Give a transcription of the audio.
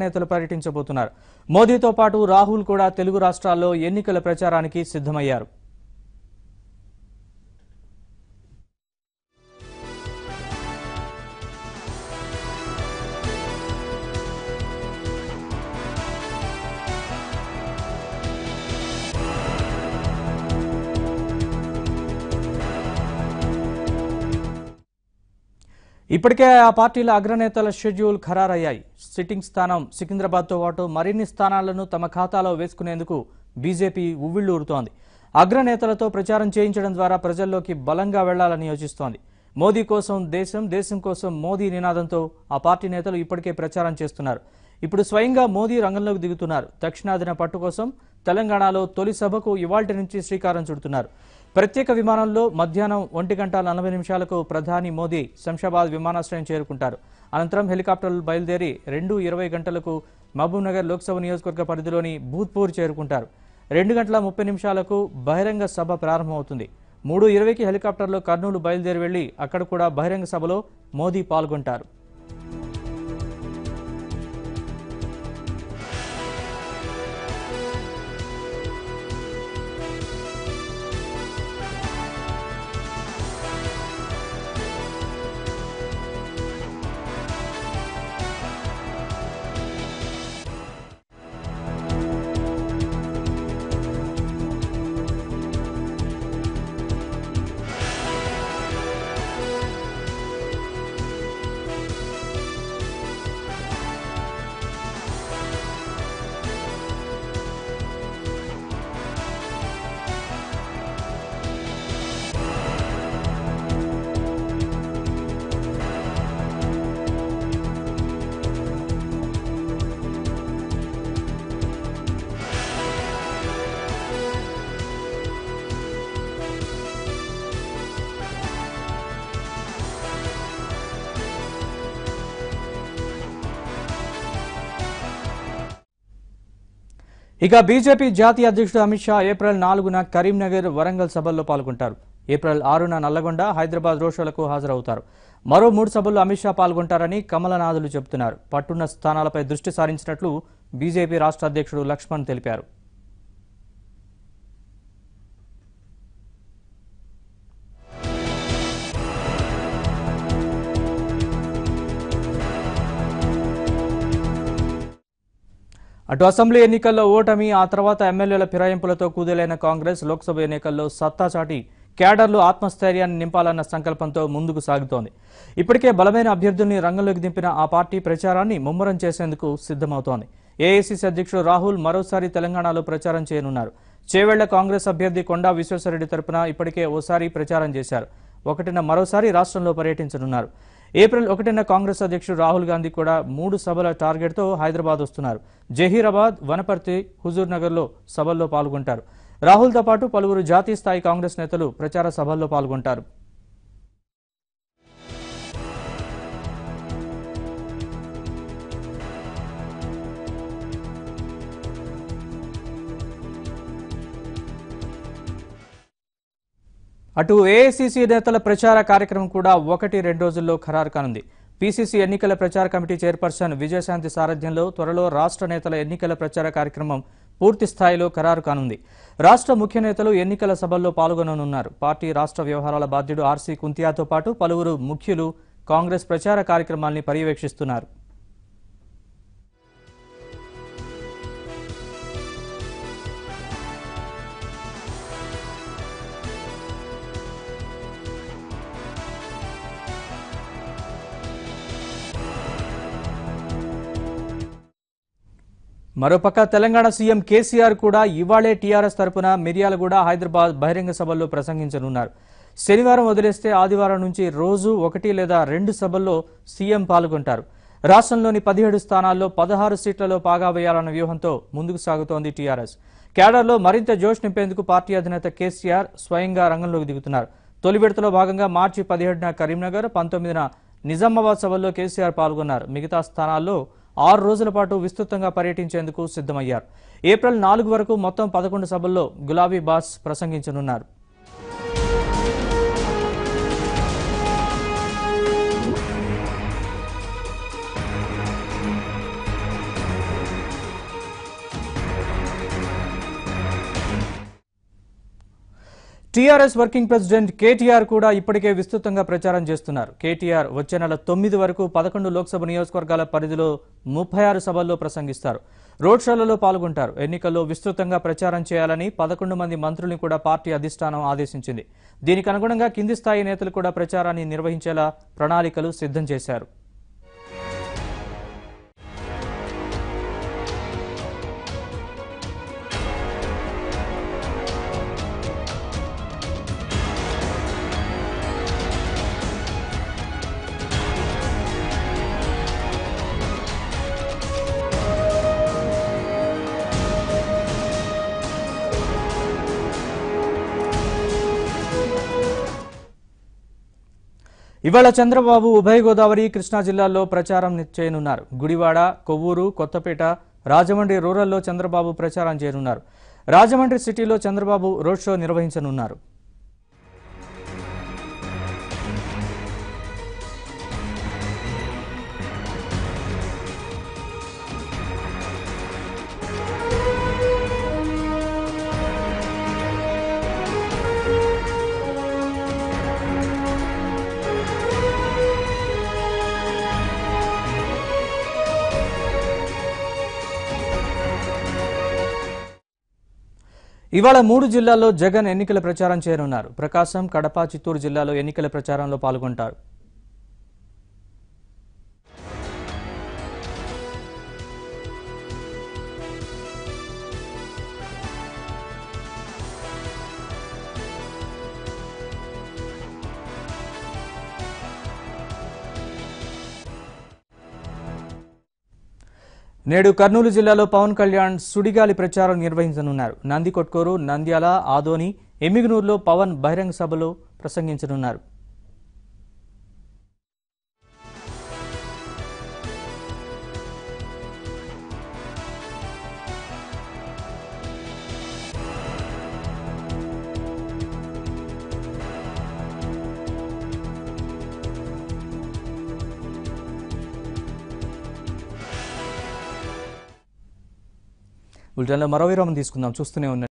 నేతలు పర్యటించబోతున్నారు. మోదీతో పాటు రాహుల్ కూడా తెలుగు రాష్ట్రాల్లో ఎన్నికల ప్రచారానికి సిద్ధమయ్యారు. ఇప్పటికే ఆ పార్టీల అగ్రనేతల షెడ్యూల్ ఖరారయ్యాయి. సిట్టింగ్ స్థానం సికింద్రాబాద్తో పాటు మరిన్ని స్థానాలను తమ ఖాతాలో వేసుకునేందుకు బీజేపీ ఉవ్విళ్లూరుతోంది. అగ్రనేతలతో ప్రచారం చేయించడం ద్వారా ప్రజల్లోకి బలంగా వెళ్లాలని యోచిస్తోంది. మోదీ కోసం దేశం, దేశం కోసం మోదీ నినాదంతో ఆ పార్టీ నేతలు ఇప్పటికే ప్రచారం చేస్తున్నారు. ఇప్పుడు స్వయంగా మోదీ రంగంలోకి దిగుతున్నారు. దక్షిణాదిన పట్టు కోసం తెలంగాణలో తొలి సభకు ఇవాళ్టి నుంచి శ్రీకారం చుడుతున్నారు. ప్రత్యేక విమానంలో మధ్యాహ్నం 1:40 ప్రధాని మోదీ శంషాబాద్ విమానాశ్రయం చేరుకుంటారు. అనంతరం హెలికాప్టర్లు బయలుదేరి 2:20 మహబూబ్నగర్ లోక్సభ నియోజకవర్గ పరిధిలోని భూత్పూర్ చేరుకుంటారు. 2:30 బహిరంగ సభ ప్రారంభమవుతుంది. 3:20 హెలికాప్టర్లో కర్నూలు బయలుదేరి వెళ్లి అక్కడ కూడా బహిరంగ సభలో మోదీ పాల్గొంటారు. ఇక బీజేపీ జాతీయ అధ్యక్షుడు అమిత్ షా ఏప్రిల్ 4న కరీంనగర్, వరంగల్ సభల్లో పాల్గొంటారు. ఏప్రిల్ 6న నల్లగొండ, హైదరాబాద్ రోడ్ షోలకు హాజరవుతారు. మరో 3 సభల్లో అమిత్ షా పాల్గొంటారని కమలనాథులు చెబుతున్నారు. పట్టున్న స్థానాలపై దృష్టి సారించినట్లు బీజేపీ రాష్ట్ర అధ్యక్షుడు లక్ష్మణ్ తెలిపారు. అటు అసెంబ్లీ ఎన్నికల్లో ఓటమి, ఆ తర్వాత ఎమ్మెల్యేల ఫిరాయింపులతో కుదేలైన కాంగ్రెస్ లోక్సభ ఎన్నికల్లో సత్తా చాటి క్యాడర్లు ఆత్మస్థైర్యాన్ని నింపాలన్న సంకల్పంతో ముందుకు సాగుతోంది. ఇప్పటికే బలమైన అభ్యర్థుల్ని రంగంలోకి దింపిన ఆ పార్టీ ప్రచారాన్ని ముమ్మరం చేసేందుకు సిద్ధమవుతోంది. ఏఐసీసీ అధ్యక్షుడు రాహుల్ మరోసారి తెలంగాణలో ప్రచారం చేయనున్నారు. చేవెళ్ల కాంగ్రెస్ అభ్యర్థి కొండా విశ్వేశ్వరరెడ్డి తరపున ఇప్పటికే ఓసారి ప్రచారం చేశారు. 1న మరోసారి రాష్ట్రంలో పర్యటించనున్నారు. ఏప్రిల్ 1న కాంగ్రెస్ అధ్యక్షుడు రాహుల్ గాంధీ కూడా 3 సభల టార్గెట్తో హైదరాబాద్ వస్తున్నారు. జహీరాబాద్, వనపర్తి, హుజూర్ నగర్లో సభల్లో పాల్గొంటారు. రాహుల్తో పాటు పలువురు జాతీయ స్థాయి కాంగ్రెస్ నేతలు ప్రచార సభల్లో పాల్గొంటారు. అటు ఏఐసీసీ నేతల ప్రచార కార్యక్రమం కూడా 1-2 రోజుల్లో ఖరారు కానుంది. పీసీసీ ఎన్నికల ప్రచార కమిటీ చైర్పర్సన్ విజయశాంతి సారథ్యంలో త్వరలో రాష్ట్ర నేతల ఎన్నికల ప్రచార కార్యక్రమం పూర్తి స్థాయిలో ఖరారు కానుంది. రాష్ట్ర ముఖ్య నేతలు ఎన్నికల సభల్లో పాల్గొననున్నారు. పార్టీ రాష్ట్ర వ్యవహారాల బాధ్యుడు ఆర్సీ కుంతియాతో పాటు పలువురు ముఖ్యులు కాంగ్రెస్ ప్రచార కార్యక్రమాల్ని పర్యవేక్షిస్తున్నారు. మరోపక్క తెలంగాణ సీఎం కేసీఆర్ కూడా ఇవాళే టీఆర్ఎస్ తరపున మిర్యాలగూడ, హైదరాబాద్ బహిరంగ సభల్లో ప్రసంగించనున్నారు. శనివారం వదిలేస్తే ఆదివారం నుంచి రోజు 1 లేదా 2 సభల్లో సీఎం పాల్గొంటారు. రాష్ట్రంలోని 17 స్థానాల్లో 16 సీట్లలో పాగా వేయాలన్న వ్యూహంతో ముందుకు సాగుతోంది టీఆర్ఎస్. క్యాడర్లో మరింత జోష్ నింపేందుకు పార్టీ అధినేత కేసీఆర్ స్వయంగా రంగంలోకి దిగుతున్నారు. తొలి విడతలో భాగంగా మార్చి 17న కరీంనగర్, 19న నిజామాబాద్ సభల్లో కేసీఆర్ పాల్గొన్నారు. మిగతా స్థానాల్లో 6 రోజుల పాటు విస్తృతంగా పర్యటించేందుకు సిద్ధమయ్యారు. ఏప్రిల్ 4 వరకు మొత్తం 11 సభల్లో గులాబీ బాస్ ప్రసంగించనున్నారు. టీఆర్ఎస్ వర్కింగ్ ప్రెసిడెంట్ కేటీఆర్ కూడా ఇప్పటికే విస్తృతంగా ప్రచారం చేస్తున్నారు. కేటీఆర్ వచ్చే నెల 9 వరకు 11 లోక్సభ నియోజకవర్గాల పరిధిలో 36 సభల్లో ప్రసంగిస్తారు. రోడ్ షోలలో పాల్గొంటారు. ఎన్నికల్లో విస్తృతంగా ప్రచారం చేయాలని 11 మంది మంత్రుల్ని కూడా పార్టీ అధిష్టానం ఆదేశించింది. దీనికి అనుగుణంగా కింది స్థాయి నేతలు కూడా ప్రచారాన్ని నిర్వహించేలా ప్రణాళికలు సిద్ధం చేశారు. ఇవాళ చంద్రబాబు ఉభయ గోదావరి కృష్ణా జిల్లాల్లో ప్రచారం చేయనున్నారు. గుడివాడ, కొవ్వూరు, కొత్తపేట, రాజమండ్రి రూరల్లో చంద్రబాబు ప్రచారం చేయనున్నారు. రాజమండ్రి సిటీలో చంద్రబాబు రోడ్ షో నిర్వహించనున్నారు. ఇవాళ 3 జిల్లాల్లో జగన్ ఎన్నికల ప్రచారం చేయనున్నారు. ప్రకాశం, కడప, చిత్తూరు జిల్లాలో ఎన్నికల ప్రచారంలో పాల్గొంటారు. నేడు కర్నూలు జిల్లాలో పవన్ కళ్యాణ్ సుడిగాలి ప్రచారం నిర్వహించనున్నారు. నందికొట్కూరు, నంద్యాల, ఆదోని, ఎమ్మిగనూరులో పవన్ బహిరంగ సభలో ప్రసంగించనున్నారు. బులెటిన్లో మరో విరామం తీసుకుందాం. చూస్తూనే ఉండండి.